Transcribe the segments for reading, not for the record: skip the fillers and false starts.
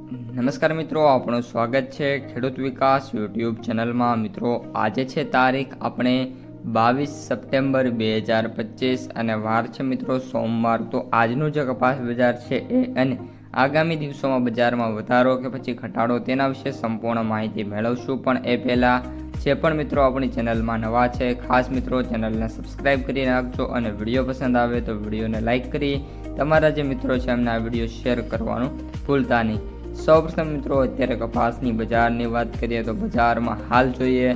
નમસ્કાર મિત્રો, આપણું સ્વાગત છે ખેડૂત વિકાસ યુટ્યુબ ચેનલમાં। મિત્રો આજે છે તારીખ આપણે 22 સપ્ટેમ્બર 2025 અને વાર છે મિત્રો સોમવાર। તો આજનું જે કપાસ બજાર છે એ અને આગામી દિવસોમાં બજારમાં વધારો કે પછી ઘટાડો તેના વિશે સંપૂર્ણ માહિતી મેળવશું। પણ એ પહેલાં જે પણ મિત્રો આપણી ચેનલમાં નવા છે ખાસ મિત્રો ચેનલને સબસ્ક્રાઈબ કરી નાખજો અને વિડીયો પસંદ આવે તો વિડીયોને લાઇક કરી તમારા જે મિત્રો છે એમને આ વિડીયો શેર કરવાનું ભૂલતા નહીં। સૌપ્રથમ મિત્રો અત્યારે કપાસની બજારની વાત કરીએ તો બજારમાં હાલ જોઈએ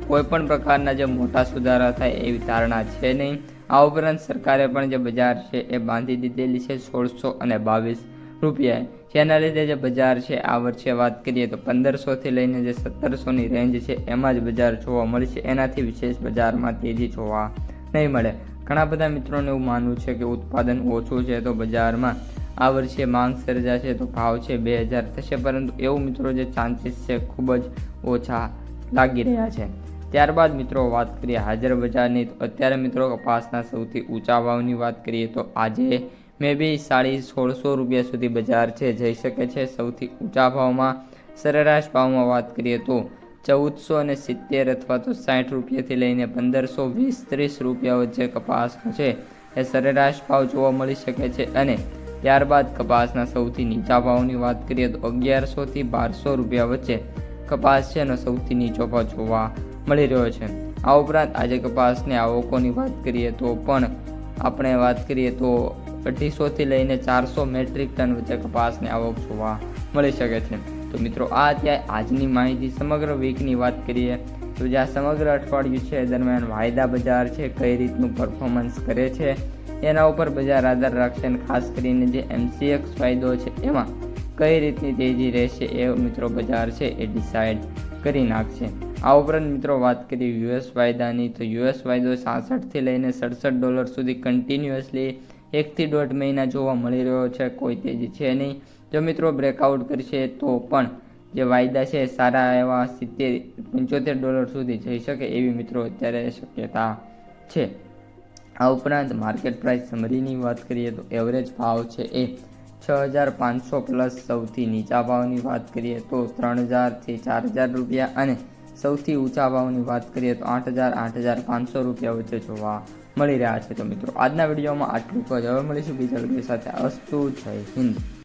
કોઈ પણ પ્રકારના જે મોટા સુધારા થાય એવી ધારણા છે નહીં। આ ઉપરાંત સરકારે પણ જે બજાર છે એ બાંધી દીધેલી છે 1622 રૂપિયા, જેના લીધે જે બજાર છે આ વર્ષે વાત કરીએ તો 1500 થી લઈને જે 1700ની રેન્જ છે એમાં જ બજાર જોવા મળશે। એનાથી વિશેષ બજારમાં તેજી જોવા નહીં મળે। ઘણા બધા મિત્રોને એવું માનવું છે કે ઉત્પાદન ઓછું છે તો બજારમાં આ વર્ષે માંગ સર્જાશે તો ભાવ છે 2000 થશે, પરંતુ એવું મિત્રો જે ચાન્સીસ છે ખૂબ જ ઓછા લાગી રહ્યા છે। ત્યારબાદ મિત્રો વાત કરીએ હાજર બજારની તો અત્યારે મિત્રો કપાસના સૌથી ઊંચા ભાવની વાત કરીએ તો આજે મે બી 1650 રૂપિયા સુધી બજાર છે જઈ શકે છે। સૌથી ઊંચા ભાવમાં સરેરાશ ભાવમાં વાત કરીએ તો 1470 અથવા તો 60 રૂપિયાથી લઈને 1520-30 રૂપિયા વચ્ચે કપાસનો છે એ સરેરાશ ભાવ જોવા મળી શકે છે। અને ત્યારબાદ કપાસના સૌથી નીચા ભાવની વાત કરીએ તો 1100 થી 1200 રૂપિયા વચ્ચે કપાસ છે એનો સૌથી નીચો ભાવ જોવા મળી રહ્યો છે। આ ઉપરાંત આજે કપાસની આવકોની વાત કરીએ તો પણ આપણે વાત કરીએ તો 250 થી લઈને 400 મેટ્રિક ટન વચ્ચે કપાસની આવક જોવા મળી શકે છે। તો મિત્રો આ અત્યારે આજની માહિતી। સમગ્ર વીકની વાત કરીએ તો જ્યાં સમગ્ર અઠવાડિયું છે દરમિયાન વાયદા બજાર છે કઈ રીતનું પરફોર્મન્સ કરે છે એના ઉપર બજાર આધાર રાખશે અને ખાસ કરીને જે MCX વાયદો છે એમાં કઈ રીતની તેજી રહેશે એ મિત્રો બજાર છે એ ડિસાઇડ કરી નાખશે। આ ઉપરાંત મિત્રો વાત કરીએ US વાયદાની તો US વાયદો 66 થી લઈને $67 સુધી કન્ટિન્યુઅસલી 1 થી 1.5 મહિના જોવા મળી રહ્યો છે, કોઈ તેજી છે નહીં। જો મિત્રો બ્રેકઆઉટ કરશે તો પણ જે વાયદા છે સારા એવા $70-75 સુધી જઈ શકે એવી મિત્રો અત્યારે શક્યતા છે। આ ઉપરાંત માર્કેટ પ્રાઇસ સમરીની વાત કરીએ તો એવરેજ ભાવ છે એ 6500 પ્લસ, સૌથી નીચા ભાવની વાત કરીએ તો 3000 થી 4000 રૂપિયા અને સૌથી ઊંચા ભાવની વાત કરીએ તો 8000-8500 રૂપિયા વચ્ચે જોવા મળી રહ્યા છે। તો મિત્રો આજના વિડીયોમાં આટલું જ, હવે મળીશું બીજા વિડીયો સાથે। અસ્તુ, જય હિન્દ।